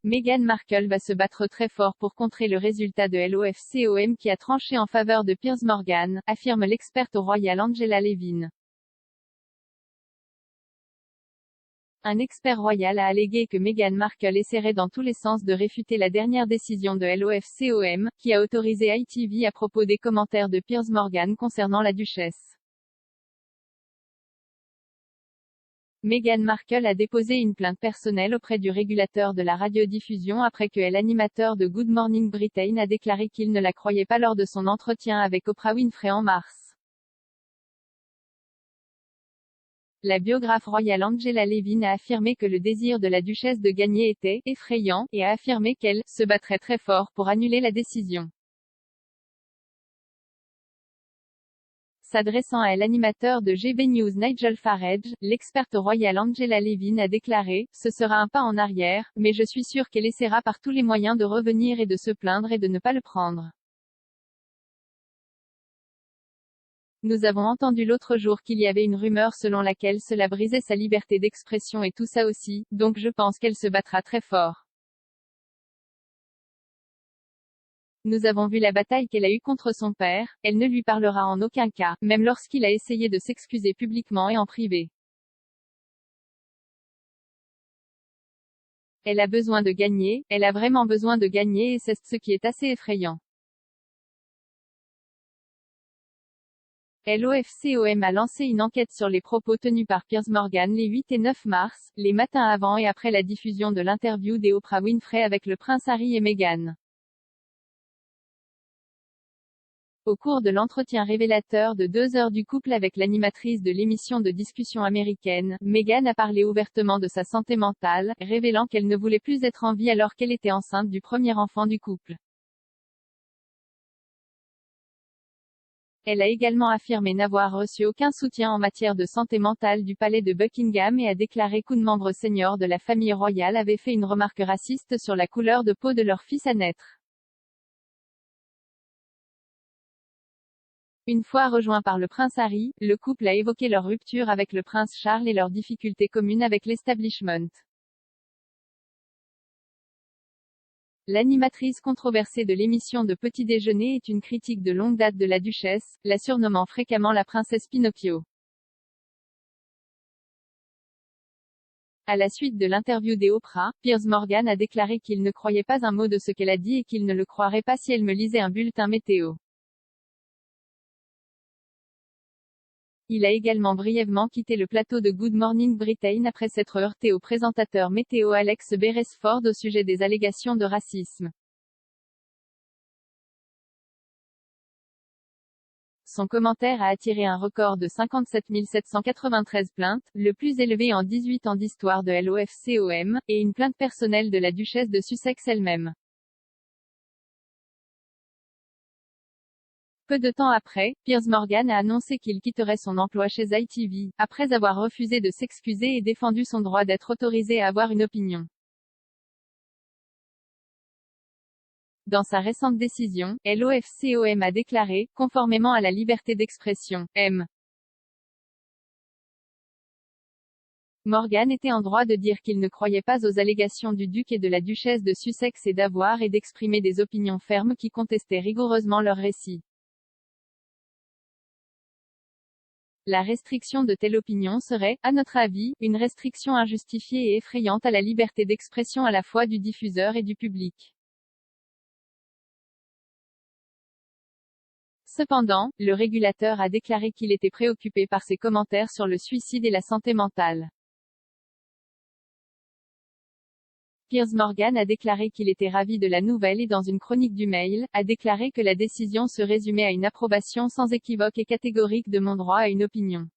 Meghan Markle va se battre très fort pour contrer le résultat de l'OFCOM qui a tranché en faveur de Piers Morgan, affirme l'experte au Royal Angela Levin. Un expert royal a allégué que Meghan Markle essaierait dans tous les sens de réfuter la dernière décision de l'OFCOM, qui a autorisé ITV à propos des commentaires de Piers Morgan concernant la duchesse. Meghan Markle a déposé une plainte personnelle auprès du régulateur de la radiodiffusion après que l'animateur de Good Morning Britain a déclaré qu'il ne la croyait pas lors de son entretien avec Oprah Winfrey en mars. La biographe royale Angela Levin a affirmé que le désir de la duchesse de gagner était « effrayant » et a affirmé qu'elle « se battrait très fort pour annuler la décision ». S'adressant à l'animateur de GB News Nigel Farage, l'experte royale Angela Levin a déclaré « Ce sera un pas en arrière, mais je suis sûre qu'elle essaiera par tous les moyens de revenir et de se plaindre et de ne pas le prendre. » Nous avons entendu l'autre jour qu'il y avait une rumeur selon laquelle cela brisait sa liberté d'expression et tout ça aussi, donc je pense qu'elle se battra très fort. Nous avons vu la bataille qu'elle a eue contre son père, elle ne lui parlera en aucun cas, même lorsqu'il a essayé de s'excuser publiquement et en privé. Elle a besoin de gagner, elle a vraiment besoin de gagner et c'est ce qui est assez effrayant. L'OFCOM a lancé une enquête sur les propos tenus par Piers Morgan les 8 et 9 mars, les matins avant et après la diffusion de l'interview d'Oprah Winfrey avec le prince Harry et Meghan. Au cours de l'entretien révélateur de 2 heures du couple avec l'animatrice de l'émission de discussion américaine, Meghan a parlé ouvertement de sa santé mentale, révélant qu'elle ne voulait plus être en vie alors qu'elle était enceinte du premier enfant du couple. Elle a également affirmé n'avoir reçu aucun soutien en matière de santé mentale du palais de Buckingham et a déclaré qu'un membre senior de la famille royale avait fait une remarque raciste sur la couleur de peau de leur fils à naître. Une fois rejoint par le prince Harry, le couple a évoqué leur rupture avec le prince Charles et leurs difficultés communes avec l'establishment. L'animatrice controversée de l'émission de petit déjeuner est une critique de longue date de la duchesse, la surnommant fréquemment la princesse Pinocchio. À la suite de l'interview d'Oprah, Piers Morgan a déclaré qu'il ne croyait pas un mot de ce qu'elle a dit et qu'il ne le croirait pas si elle me lisait un bulletin météo. Il a également brièvement quitté le plateau de Good Morning Britain après s'être heurté au présentateur météo Alex Beresford au sujet des allégations de racisme. Son commentaire a attiré un record de 57 793 plaintes, le plus élevé en 18 ans d'histoire de l'OFCOM, et une plainte personnelle de la duchesse de Sussex elle-même. Peu de temps après, Piers Morgan a annoncé qu'il quitterait son emploi chez ITV, après avoir refusé de s'excuser et défendu son droit d'être autorisé à avoir une opinion. Dans sa récente décision, l'OFCOM a déclaré, conformément à la liberté d'expression, M. Morgan était en droit de dire qu'il ne croyait pas aux allégations du duc et de la duchesse de Sussex et d'avoir et d'exprimer des opinions fermes qui contestaient rigoureusement leur récit. La restriction de telle opinion serait, à notre avis, une restriction injustifiée et effrayante à la liberté d'expression à la fois du diffuseur et du public. Cependant, le régulateur a déclaré qu'il était préoccupé par ses commentaires sur le suicide et la santé mentale. Piers Morgan a déclaré qu'il était ravi de la nouvelle et dans une chronique du Mail, a déclaré que la décision se résumait à une approbation sans équivoque et catégorique de mon droit à une opinion.